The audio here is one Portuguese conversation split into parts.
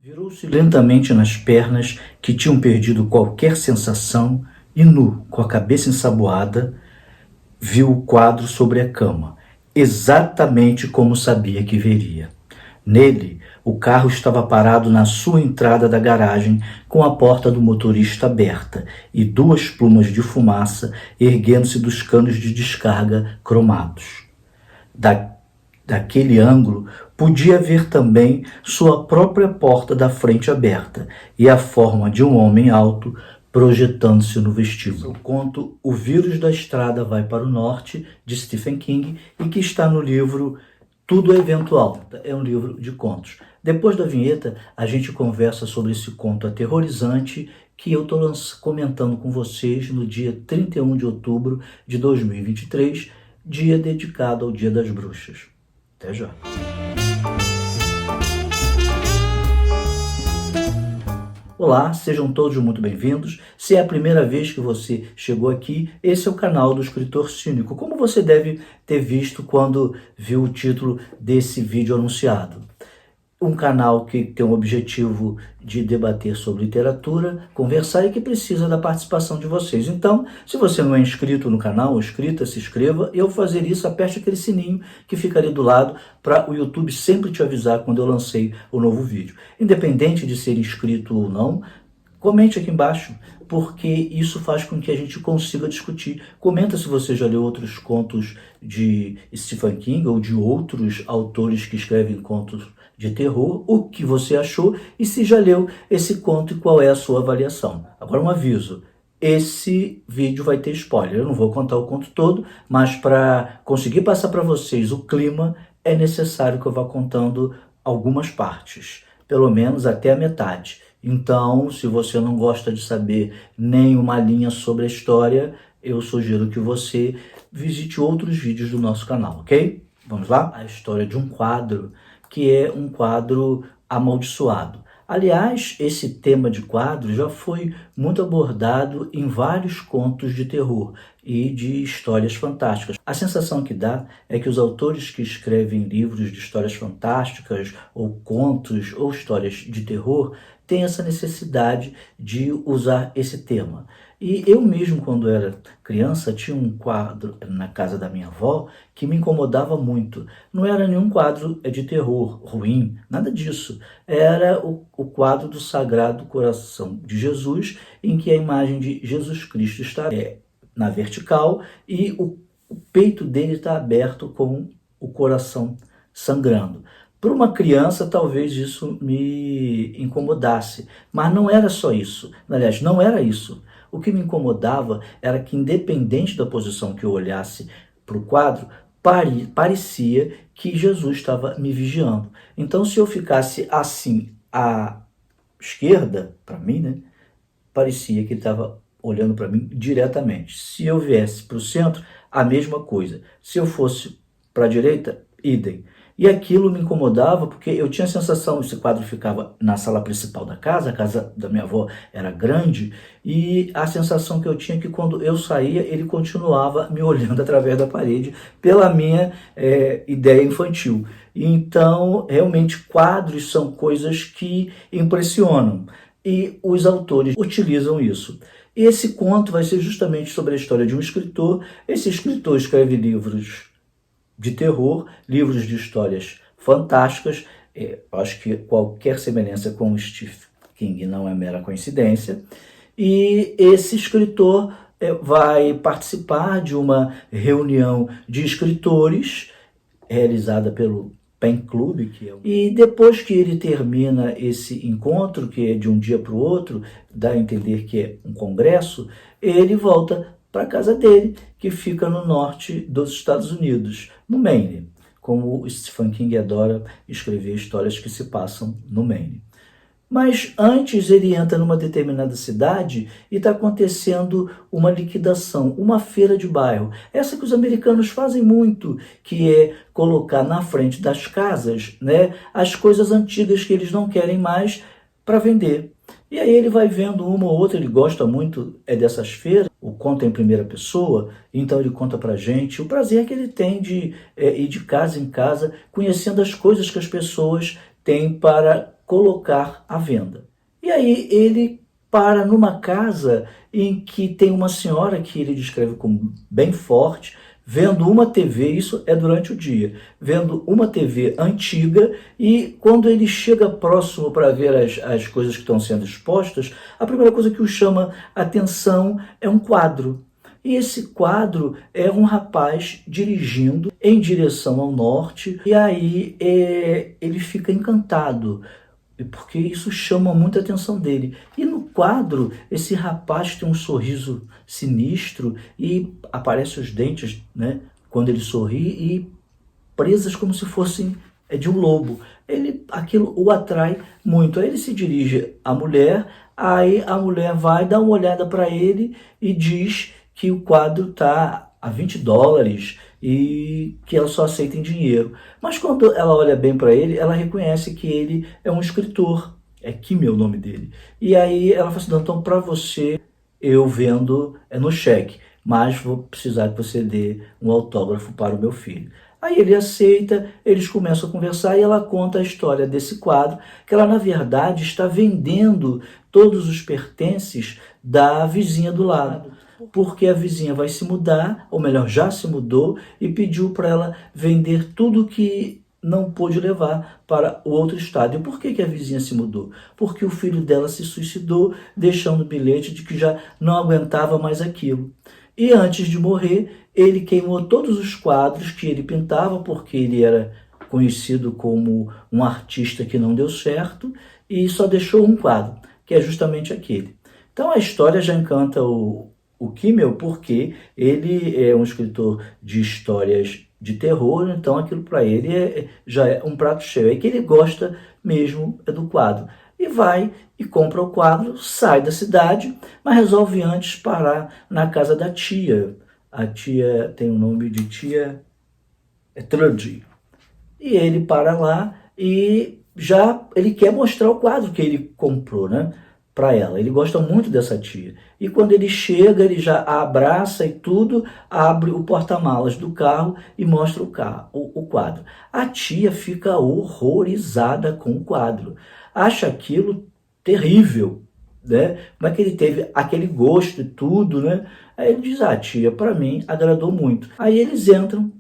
Virou-se lentamente nas pernas, que tinham perdido qualquer sensação, e nu, com a cabeça ensaboada, viu o quadro sobre a cama, exatamente como sabia que veria. Nele, o carro estava parado na sua entrada da garagem, com a porta do motorista aberta e duas plumas de fumaça erguendo-se dos canos de descarga cromados. Daquele ângulo, podia ver também sua própria porta da frente aberta e a forma de um homem alto projetando-se no vestíbulo. O conto O Vírus da Estrada Vai para o Norte, de Stephen King, e que está no livro Tudo é Eventual. É um livro de contos. Depois da vinheta, a gente conversa sobre esse conto aterrorizante que eu estou comentando com vocês no dia 31 de outubro de 2023, dia dedicado ao Dia das Bruxas. Até já. Olá, sejam todos muito bem-vindos. Se é a primeira vez que você chegou aqui, esse é o canal do Escritor Cínico, como você deve ter visto quando viu o título desse vídeo anunciado. Um canal que tem o objetivo de debater sobre literatura, conversar e que precisa da participação de vocês. Então, se você não é inscrito no canal, ou inscrita, se inscreva. E ao fazer isso, aperte aquele sininho que fica ali do lado para o YouTube sempre te avisar quando eu lancei o novo vídeo. Independente de ser inscrito ou não, comente aqui embaixo, porque isso faz com que a gente consiga discutir. Comenta se você já leu outros contos de Stephen King ou de outros autores que escrevem contos de terror, o que você achou e se já leu esse conto e qual é a sua avaliação. Agora um aviso, esse vídeo vai ter spoiler, eu não vou contar o conto todo, mas para conseguir passar para vocês o clima, é necessário que eu vá contando algumas partes, pelo menos até a metade. Então, se você não gosta de saber nem uma linha sobre a história, eu sugiro que você visite outros vídeos do nosso canal, ok? Vamos lá? A história de um quadro, que é um quadro amaldiçoado. Aliás, esse tema de quadro já foi muito abordado em vários contos de terror e de histórias fantásticas. A sensação que dá é que os autores que escrevem livros de histórias fantásticas, ou contos, ou histórias de terror, têm essa necessidade de usar esse tema. E eu mesmo, quando era criança, tinha um quadro na casa da minha avó que me incomodava muito. Não era nenhum quadro de terror ruim, nada disso. Era o quadro do Sagrado Coração de Jesus, em que a imagem de Jesus Cristo está na vertical e o peito dele está aberto com o coração sangrando. Para uma criança, talvez isso me incomodasse, mas não era só isso. Aliás, não era isso. O que me incomodava era que, independente da posição que eu olhasse para o quadro, parecia que Jesus estava me vigiando. Então, se eu ficasse assim à esquerda, para mim, né, parecia que ele estava olhando para mim diretamente. Se eu viesse para o centro, a mesma coisa. Se eu fosse para a direita, idem. E aquilo me incomodava porque eu tinha a sensação, esse quadro ficava na sala principal da casa, a casa da minha avó era grande, e a sensação que eu tinha é que quando eu saía, ele continuava me olhando através da parede, pela minha ideia infantil. Então, realmente, quadros são coisas que impressionam, e os autores utilizam isso. Esse conto vai ser justamente sobre a história de um escritor. Esse escritor escreve livros de terror, livros de histórias fantásticas. Acho que qualquer semelhança com o Stephen King não é mera coincidência. E esse escritor vai participar de uma reunião de escritores realizada pelo Pen Club, e depois que ele termina esse encontro, que é de um dia para o outro, dá a entender que é um congresso, ele volta para a casa dele, que fica no norte dos Estados Unidos, no Maine, como o Stephen King adora escrever histórias que se passam no Maine. Mas antes ele entra numa determinada cidade e está acontecendo uma liquidação, uma feira de bairro. Essa que os americanos fazem muito, que é colocar na frente das casas, né, as coisas antigas que eles não querem mais para vender. E aí ele vai vendo uma ou outra, ele gosta muito dessas feiras, o conta em primeira pessoa, então ele conta pra gente o prazer que ele tem de ir de casa em casa, conhecendo as coisas que as pessoas têm para colocar à venda. E aí ele para numa casa em que tem uma senhora que ele descreve como bem forte, vendo uma TV, isso é durante o dia, vendo uma TV antiga, e quando ele chega próximo para ver as coisas que estão sendo expostas, a primeira coisa que o chama a atenção é um quadro. E esse quadro é um rapaz dirigindo em direção ao norte, e aí ele fica encantado, porque isso chama muita atenção dele. E no quadro, esse rapaz tem um sorriso sinistro e aparecem os dentes, né, quando ele sorri, e presas como se fossem de um lobo. Aquilo o atrai muito. Aí ele se dirige à mulher, aí a mulher vai dar uma olhada para ele e diz que o quadro está a US$ 20 e que ela só aceita em dinheiro. Mas quando ela olha bem para ele, ela reconhece que ele é um escritor. É Kimmel o nome dele. E aí ela fala assim, "Não, então para você eu vendo no cheque, mas vou precisar que você dê um autógrafo para o meu filho." Aí ele aceita, eles começam a conversar e ela conta a história desse quadro, que ela na verdade está vendendo todos os pertences da vizinha do lado, porque a vizinha vai se mudar, ou melhor, já se mudou, e pediu para ela vender tudo que não pôde levar para o outro estado. E por que a vizinha se mudou? Porque o filho dela se suicidou, deixando bilhete de que já não aguentava mais aquilo. E antes de morrer, ele queimou todos os quadros que ele pintava, porque ele era conhecido como um artista que não deu certo, e só deixou um quadro, que é justamente aquele. Então a história já encanta o Kimmel, porque ele é um escritor de histórias de terror, então aquilo para ele já é um prato cheio. É que ele gosta mesmo do quadro. E vai e compra o quadro, sai da cidade, mas resolve antes parar na casa da tia. A tia tem o nome de tia Trudy. E ele para lá e já ele quer mostrar o quadro que ele comprou, né, para ela. Ele gosta muito dessa tia. E quando ele chega, ele já a abraça e tudo, abre o porta-malas do carro e mostra o quadro. A tia fica horrorizada com o quadro. Acha aquilo terrível, né? Como é que ele teve aquele gosto e tudo, né? Aí ele diz, tia, para mim agradou muito. Aí eles entram,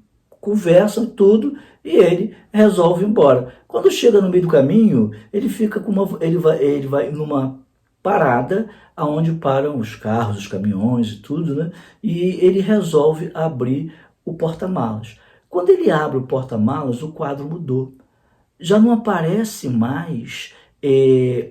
conversam tudo, e ele resolve ir embora. Quando chega no meio do caminho, ele fica ele vai numa parada aonde param os carros, os caminhões e tudo, né? E ele resolve abrir o porta-malas. Quando ele abre o porta-malas, o quadro mudou. Já não aparece mais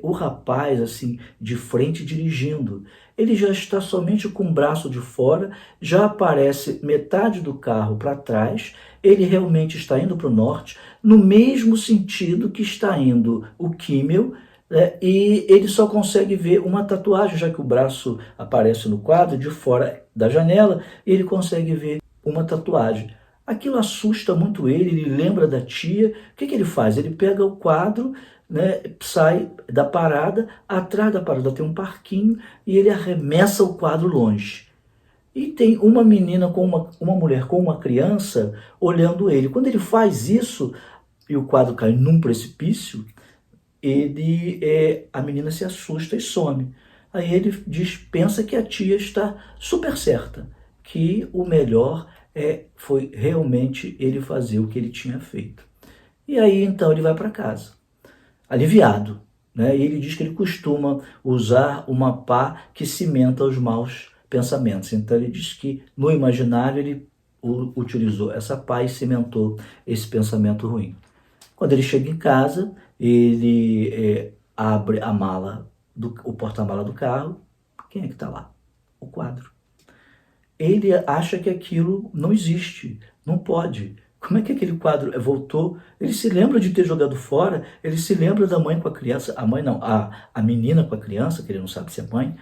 o rapaz assim de frente dirigindo. Ele já está somente com o braço de fora, já aparece metade do carro para trás. Ele realmente está indo para o norte, no mesmo sentido que está indo o Kimmel, né? E ele só consegue ver uma tatuagem, já que o braço aparece no quadro de fora da janela, ele consegue ver uma tatuagem. Aquilo assusta muito ele lembra da tia. O que ele faz? Ele pega o quadro, né, sai da parada, atrás da parada tem um parquinho, e ele arremessa o quadro longe. E tem uma menina com uma mulher com uma criança olhando ele. Quando ele faz isso e o quadro cai num precipício, a menina se assusta e some. Aí ele pensa que a tia está super certa, que o melhor foi realmente ele fazer o que ele tinha feito. E aí então ele vai para casa, aliviado, né? E ele diz que ele costuma usar uma pá que cimenta os maus pensamentos. Então ele diz que no imaginário ele utilizou essa pá e cimentou esse pensamento ruim. Quando ele chega em casa, ele abre a mala, o porta-mala do carro. Quem é que está lá? O quadro. Ele acha que aquilo não existe, não pode. Como é que aquele quadro voltou? Ele se lembra de ter jogado fora, ele se lembra da mãe com a criança, a mãe não, a menina com a criança, que ele não sabe se é mãe.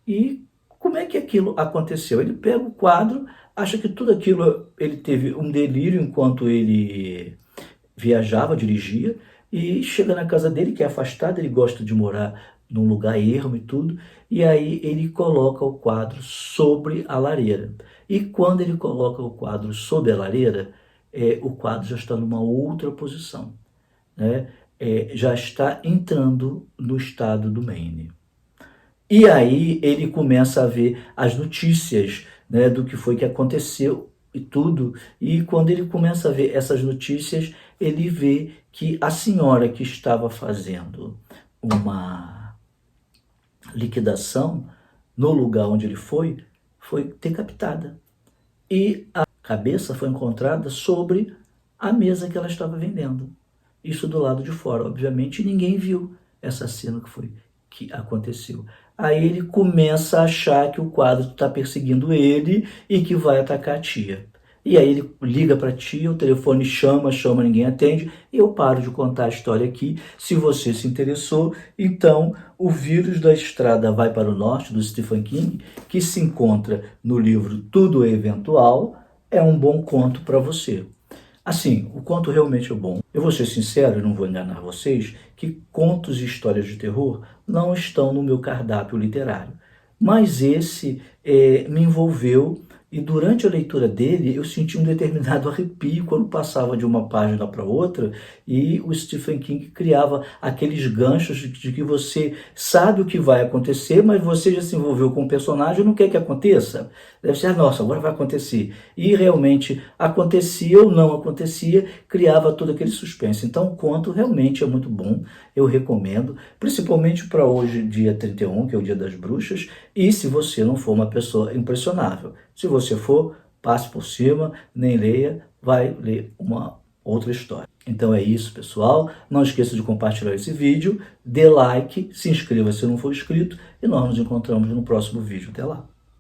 E como é que aquilo aconteceu? Ele pega o quadro, acha que tudo aquilo, ele teve um delírio enquanto ele viajava, dirigia, e chega na casa dele, que é afastado, ele gosta de morar num lugar ermo e tudo, e aí ele coloca o quadro sobre a lareira. E quando ele coloca o quadro sobre a lareira, o quadro já está numa outra posição, né? já está entrando no estado do Maine. E aí ele começa a ver as notícias, né, do que foi que aconteceu e tudo. E quando ele começa a ver essas notícias, ele vê que a senhora que estava fazendo uma liquidação no lugar onde ele foi decapitada. E a cabeça foi encontrada sobre a mesa que ela estava vendendo. Isso do lado de fora. Obviamente ninguém viu essa cena que aconteceu. Aí ele começa a achar que o quadro está perseguindo ele e que vai atacar a tia. E aí ele liga para a tia, o telefone chama, ninguém atende. E eu paro de contar a história aqui. Se você se interessou, então O Vírus da Estrada Vai para o Norte, do Stephen King, que se encontra no livro Tudo é Eventual, é um bom conto para você. Assim, o conto realmente é bom. Eu vou ser sincero, não vou enganar vocês, que contos e histórias de terror não estão no meu cardápio literário. Mas esse me envolveu e durante a leitura dele eu senti um determinado arrepio quando passava de uma página para outra e o Stephen King criava aqueles ganchos de que você sabe o que vai acontecer, mas você já se envolveu com o personagem e não quer que aconteça. Deve ser, nossa, agora vai acontecer. E realmente acontecia ou não acontecia, criava todo aquele suspense. Então o conto realmente é muito bom, eu recomendo, principalmente para hoje, dia 31, que é o Dia das Bruxas, e se você não for uma pessoa impressionável. Se você for, passe por cima, nem leia, vai ler uma outra história. Então é isso, pessoal. Não esqueça de compartilhar esse vídeo, dê like, se inscreva se não for inscrito e nós nos encontramos no próximo vídeo. Até lá!